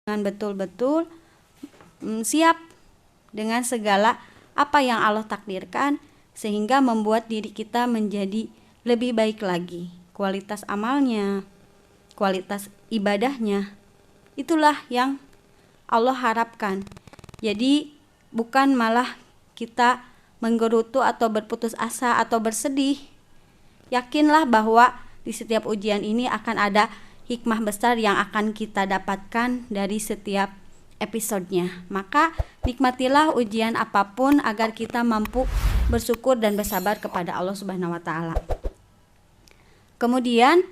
dengan betul-betul siap dengan segala apa yang Allah takdirkan, sehingga membuat diri kita menjadi lebih baik lagi. Kualitas amalnya, kualitas ibadahnya, itulah yang Allah harapkan. Jadi bukan malah kita menggerutu atau berputus asa atau bersedih. Yakinlah bahwa di setiap ujian ini akan ada hikmah besar yang akan kita dapatkan dari setiap episodenya. Maka nikmatilah ujian apapun agar kita mampu bersyukur dan bersabar kepada Allah Subhanahu wa taala. Kemudian,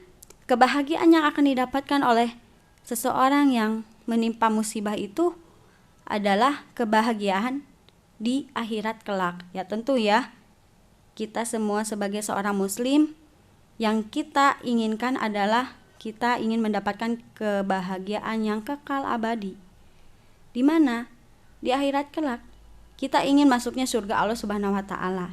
kebahagiaan yang akan didapatkan oleh seseorang yang menimpa musibah itu adalah kebahagiaan di akhirat kelak. Ya tentu ya, kita semua sebagai seorang muslim, yang kita inginkan adalah kita ingin mendapatkan kebahagiaan yang kekal abadi. Di mana? Di akhirat kelak. Kita ingin masuknya surga Allah Subhanahu wa taala.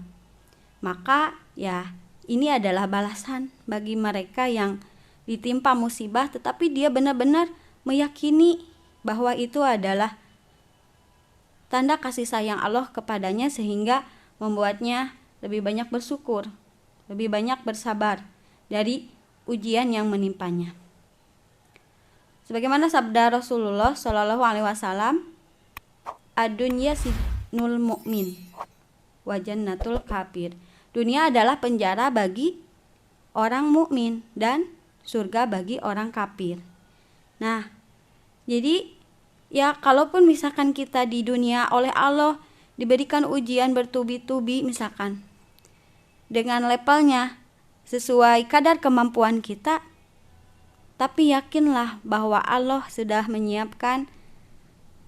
Maka ya, ini adalah balasan bagi mereka yang ditimpa musibah tetapi dia benar-benar meyakini bahwa itu adalah tanda kasih sayang Allah kepadanya, sehingga membuatnya lebih banyak bersyukur, lebih banyak bersabar dari ujian yang menimpanya. Sebagaimana sabda Rasulullah Shallallahu Alaihi Wasallam, "Ad-dunya sijnul mu'min, wa jannatul kafir." Dunia adalah penjara bagi orang mukmin dan surga bagi orang kafir. Nah, jadi ya kalaupun misalkan kita di dunia oleh Allah diberikan ujian bertubi-tubi misalkan dengan levelnya sesuai kadar kemampuan kita, tapi yakinlah bahwa Allah sudah menyiapkan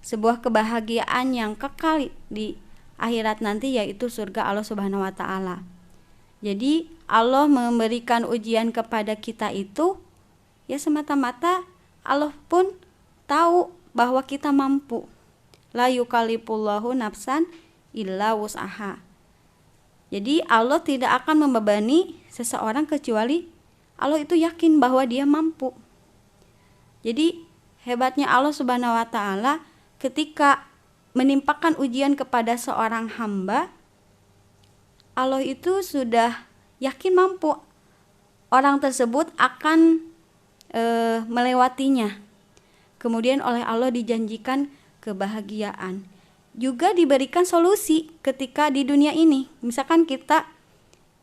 sebuah kebahagiaan yang kekal di akhirat nanti, yaitu surga Allah Subhanahu wa taala. Jadi Allah memberikan ujian kepada kita itu ya semata-mata Allah pun tahu bahwa kita mampu. La yukallifullahu nafsan illa wus'aha. Jadi Allah tidak akan membebani seseorang kecuali Allah itu yakin bahwa dia mampu. Jadi hebatnya Allah Subhanahu wa taala ketika menimpakan ujian kepada seorang hamba, Allah itu sudah yakin mampu orang tersebut akan melewatinya. Kemudian oleh Allah dijanjikan kebahagiaan. Juga diberikan solusi ketika di dunia ini. Misalkan kita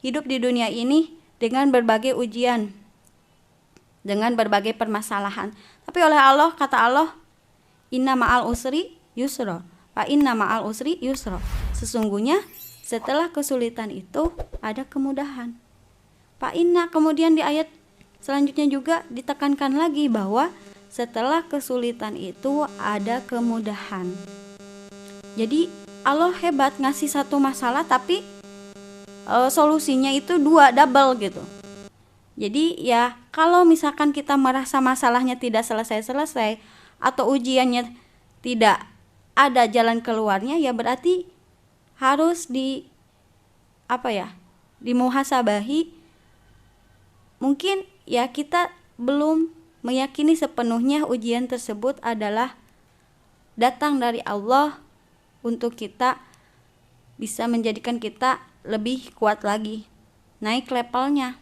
hidup di dunia ini dengan berbagai ujian, dengan berbagai permasalahan. Tapi oleh Allah, kata Allah, inna ma'al usri yusra, fa inna ma'al usri yusra. Sesungguhnya setelah kesulitan itu ada kemudahan. Fa inna, kemudian di ayat selanjutnya juga ditekankan lagi bahwa setelah kesulitan itu ada kemudahan. Jadi Allah hebat, ngasih satu masalah tapi solusinya itu double gitu. Jadi ya kalau misalkan kita merasa masalahnya tidak selesai-selesai atau ujiannya tidak ada jalan keluarnya, ya berarti harus dimuhasabahi. Mungkin ya kita belum meyakini sepenuhnya ujian tersebut adalah datang dari Allah untuk kita bisa menjadikan kita lebih kuat lagi, naik levelnya,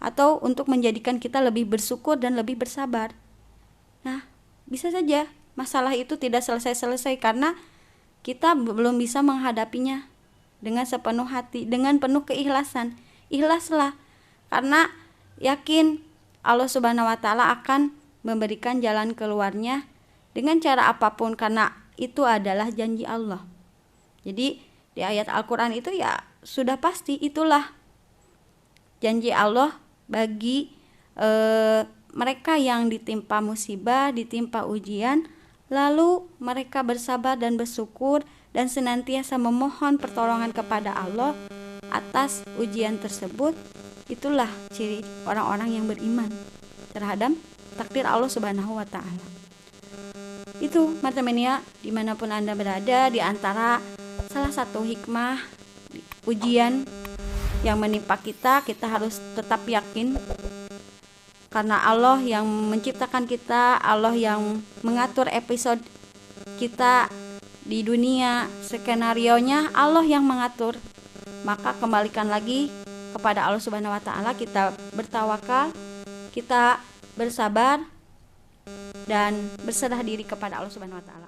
atau untuk menjadikan kita lebih bersyukur dan lebih bersabar. Nah, bisa saja masalah itu tidak selesai-selesai karena kita belum bisa menghadapinya dengan sepenuh hati, dengan penuh keikhlasan. Ikhlaslah, karena yakin Allah Subhanahu wa taala akan memberikan jalan keluarnya dengan cara apapun, karena itu adalah janji Allah. Jadi di ayat Al-Quran itu ya sudah pasti itulah janji Allah bagi mereka yang ditimpa musibah, ditimpa ujian, lalu mereka bersabar dan bersyukur dan senantiasa memohon pertolongan kepada Allah atas ujian tersebut. Itulah ciri orang-orang yang beriman terhadap takdir Allah Subhanahu wa taala. Itu Martamania, dimanapun Anda berada, di antara salah satu hikmah ujian yang menimpa kita, kita harus tetap yakin karena Allah yang menciptakan kita, Allah yang mengatur episode kita di dunia, skenarionya Allah yang mengatur. Maka kembalikan lagi kepada Allah Subhanahu wa taala, kita bertawakal, kita bersabar dan berserah diri kepada Allah Subhanahu wa taala.